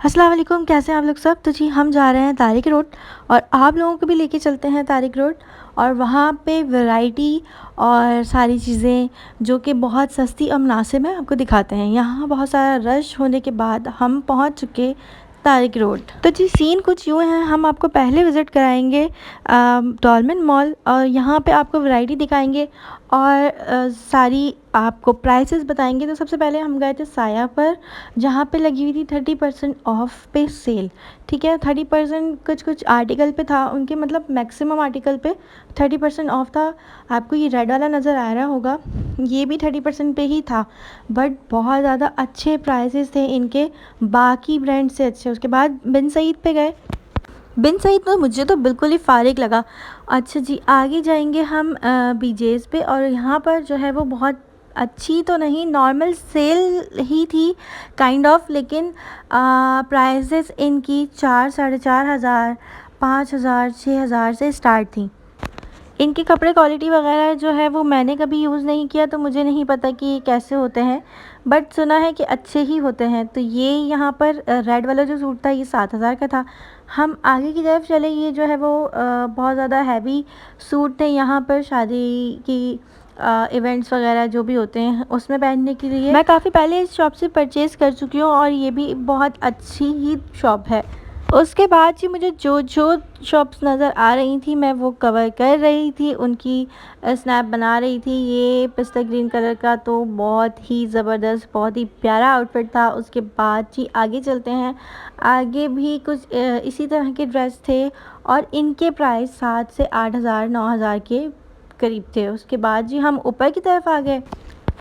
अस्सलाम वालेकुम, कैसे हैं आप लोग सब। तो जी हम जा रहे हैं तारिक रोड और आप लोगों को भी लेके चलते हैं तारिक रोड। और वहाँ पे वैरायटी और सारी चीज़ें जो कि बहुत सस्ती और मुनासिब है आपको दिखाते हैं। यहाँ बहुत सारा रश होने के बाद हम पहुँच चुके तारिक रोड। तो जी सीन कुछ यूँ है, हम आपको पहले विज़िट कराएंगे डॉलमेन मॉल और यहाँ पे आपको वैरायटी दिखाएंगे और सारी आपको प्राइसेस बताएंगे। तो सबसे पहले हम गए थे साया पर, जहाँ पे लगी हुई थी 30% ऑफ पे सेल। ठीक है, 30% कुछ कुछ आर्टिकल पे था उनके, मतलब मैक्सिमम आर्टिकल पे 30% ऑफ था। आपको ये रेड वाला नज़र आ रहा होगा, ये भी 30% पे ही था, बट बहुत ज़्यादा अच्छे प्राइसेस थे इनके, बाकी ब्रांड से अच्छे। उसके बाद बिन सईद पे गए। बिन सईद तो मुझे तो बिल्कुल ही फारिग लगा। अच्छा जी, आगे जाएंगे हम बीजेस पे और यहाँ पर जो है वो बहुत अच्छी तो नहीं, नॉर्मल सेल ही थी काइंड ऑफ, लेकिन प्राइसेस इनकी 4 साढ़े 4 हज़ार 5 हज़ार 6 हज़ार से स्टार्ट थी। इनके कपड़े क्वालिटी वगैरह जो है वो मैंने कभी यूज़ नहीं किया तो मुझे नहीं पता कि ये कैसे होते हैं, बट सुना है कि अच्छे ही होते हैं। तो ये यहाँ पर रेड वाला जो सूट था ये 7 हज़ार का था। हम आगे की तरफ चले, ये जो है वो बहुत ज़्यादा हैवी सूट थे यहाँ पर शादी की इवेंट्स वगैरह जो भी होते हैं उसमें पहनने के लिए। मैं काफ़ी पहले इस शॉप से परचेज़ कर चुकी हूँ और ये भी बहुत अच्छी ही शॉप है। उसके बाद जी मुझे जो जो शॉप्स नज़र आ रही थी मैं वो कवर कर रही थी, उनकी स्नैप बना रही थी। ये पिस्ता ग्रीन कलर का तो बहुत ही ज़बरदस्त, बहुत ही प्यारा आउटफिट था। उसके बाद जी आगे चलते हैं, आगे भी कुछ इसी तरह के ड्रेस थे और इनके प्राइस 7 से 8 हज़ार 9 हज़ार के करीब थे। उसके बाद जी हम ऊपर की तरफ आ गए।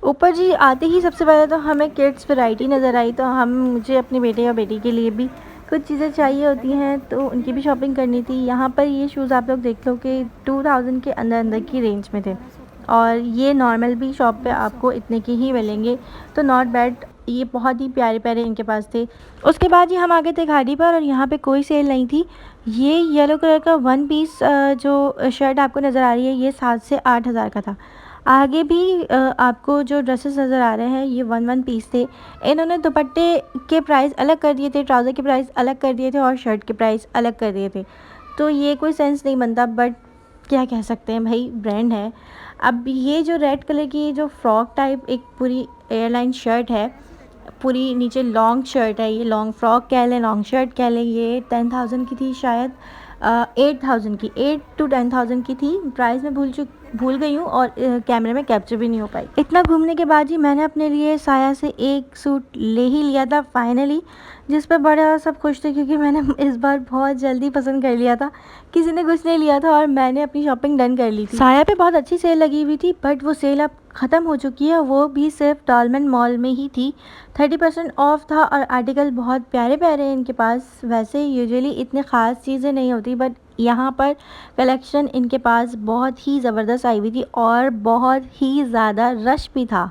ऊपर जी आते ही सबसे पहले तो हमें किड्स वैरायटी नज़र आई, तो मुझे अपने बेटे या बेटी के लिए भी कुछ चीज़ें चाहिए होती हैं तो उनकी भी शॉपिंग करनी थी। यहाँ पर ये शूज़ आप लोग देख लो कि 2000 के अंदर अंदर की रेंज में थे और ये नॉर्मल भी शॉप पे आपको इतने के ही मिलेंगे, तो नॉट बैड। ये बहुत ही प्यारे प्यारे इनके पास थे। उसके बाद ये हम आ गए थे घाटी पर और यहाँ पे कोई सेल नहीं थी। ये येलो कलर का वन पीस जो शर्ट आपको नज़र आ रही है ये 7 से 8 हज़ार का था। आगे भी आपको जो ड्रेसेस नज़र आ रहे हैं ये वन पीस थे। इन्होंने दुपट्टे के प्राइस अलग कर दिए थे, ट्राउज़र के प्राइस अलग कर दिए थे और शर्ट के प्राइस अलग कर दिए थे। तो ये कोई सेंस नहीं बनता, बट क्या कह सकते हैं भाई, ब्रांड है। अब ये जो रेड कलर की जो फ्रॉक टाइप एक पूरी एयरलाइन शर्ट है, पूरी नीचे लॉन्ग शर्ट है, ये लॉन्ग फ्रॉक कह लें, लॉन्ग शर्ट कह लें, ये 10,000 की थी शायद, 8,000 की, 8 to 10,000 की थी। प्राइस मैं भूल गई हूँ और कैमरे में कैप्चर भी नहीं हो पाई। इतना घूमने के बाद ही मैंने अपने लिए साया से एक सूट ले ही लिया था फाइनली, जिस पर बड़ा सब खुश थे क्योंकि मैंने इस बार बहुत जल्दी पसंद कर लिया था, किसी ने कुछ नहीं लिया था और मैंने अपनी शॉपिंग डन कर ली थी। साया पे बहुत अच्छी सेल लगी हुई थी, बट वो सेल अब ख़त्म हो चुकी है, वो भी सिर्फ डॉलमेन मॉल में ही थी। 30% ऑफ था और आर्टिकल बहुत प्यारे प्यारे हैं इनके पास। वैसे यूजुअली इतनी ख़ास चीज़ें नहीं होती, बट यहाँ पर कलेक्शन इनके पास बहुत ही ज़बरदस्त आई हुई थी और बहुत ही ज़्यादा रश भी था।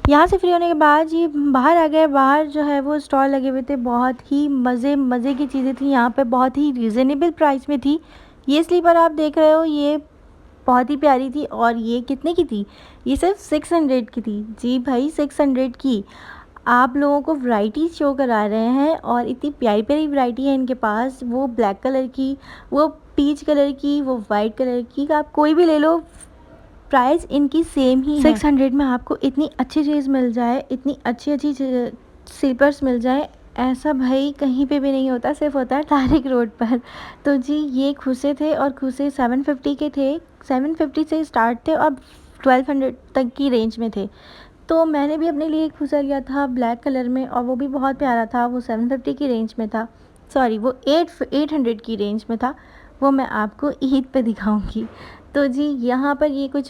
यहाँ से फ्री होने के बाद ये बाहर आ गए। बाहर जो है वो स्टॉल लगे हुए थे, बहुत ही मज़े की चीज़ें थी यहाँ पे, बहुत ही रीज़नेबल प्राइस में थी। ये स्लीपर आप देख रहे हो ये बहुत ही प्यारी थी और ये कितने की थी, ये सिर्फ 600 की थी। जी भाई 600 की आप लोगों को वैरायटी शो करा रहे हैं और इतनी प्यारी प्यारी वैरायटी है इनके पास, वो ब्लैक कलर की, वो पीच कलर की, वो वाइट कलर की, आप कोई भी ले लो, प्राइस इनकी सेम ही है। 600 में आपको इतनी अच्छी चीज़ मिल जाए, इतनी अच्छी स्लीपर्स मिल जाए, ऐसा भाई कहीं पे भी नहीं होता, सिर्फ होता है तारिक रोड पर। तो जी ये खुसे थे और खुसे 750 के थे, 750 से स्टार्ट थे और 1200 तक की रेंज में थे। तो मैंने भी अपने लिए एक खुसा लिया था ब्लैक कलर में और वो भी बहुत प्यारा था, वो 750 की रेंज में था, सॉरी वो 800 की रेंज में था। वो मैं आपको ईद पे दिखाऊंगी। तो जी यहाँ पर ये कुछ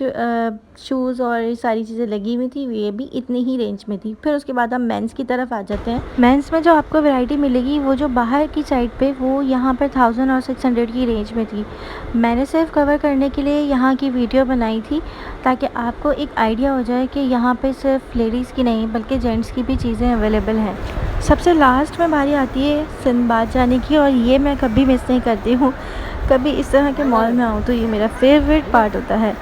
शूज़ और ये सारी चीज़ें लगी हुई थी, ये भी इतनी ही रेंज में थी। फिर उसके बाद हम मेंस की तरफ आ जाते हैं। मेंस में जो आपको वैरायटी मिलेगी वो जो बाहर की साइड पे वो यहाँ पर 1000 और 600 की रेंज में थी। मैंने सिर्फ कवर करने के लिए यहाँ की वीडियो बनाई थी ताकि आपको एक आइडिया हो जाए कि यहाँ पे सिर्फ लेडीज़ की नहीं बल्कि जेंट्स की भी चीज़ें अवेलेबल हैं। सबसे लास्ट में बारी आती है सिंदबाद जाने की और ये मैं कभी मिस नहीं करती हूँ। कभी इस तरह के मॉल में आऊँ तो ये मेरा फेवरेट पार्ट होता है।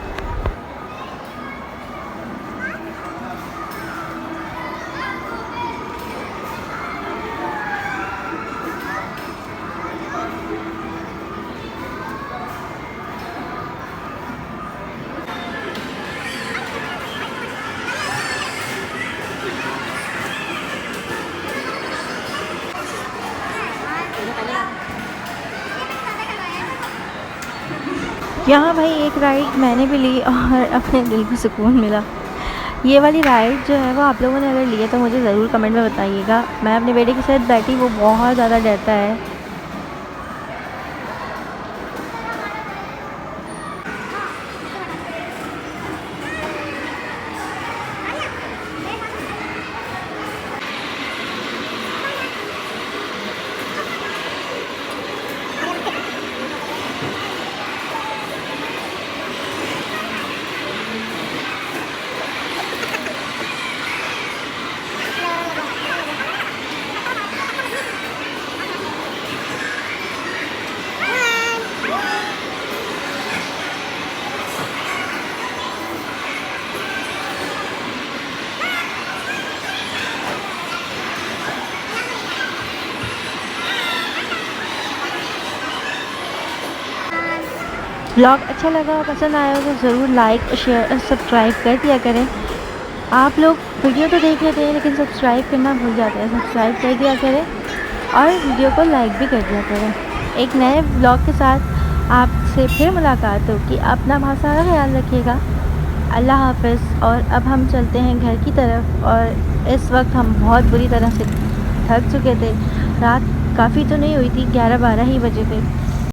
यहाँ भाई एक राइड मैंने भी ली और अपने दिल को सुकून मिला। ये वाली राइड जो है वो आप लोगों ने अगर ली है तो मुझे ज़रूर कमेंट में बताइएगा। मैं अपने बेटे के साथ बैठी, वो बहुत ज़्यादा डरता है। व्लॉग अच्छा लगा, पसंद आया हो तो ज़रूर लाइक, शेयर और सब्सक्राइब कर दिया करें। आप लोग वीडियो तो देख लेते हैं लेकिन सब्सक्राइब करना भूल जाते हैं। सब्सक्राइब कर दिया करें और वीडियो को लाइक भी कर दिया करें। एक नए व्लॉग के साथ आपसे फिर मुलाकात होगी। अपना बहुत सारा ख्याल रखिएगा। अल्लाह हाफ़िज़। और अब हम चलते हैं घर की तरफ। और इस वक्त हम बहुत बुरी तरह से थक चुके थे। रात काफ़ी तो नहीं हुई थी, 11-12 ही बजे थे।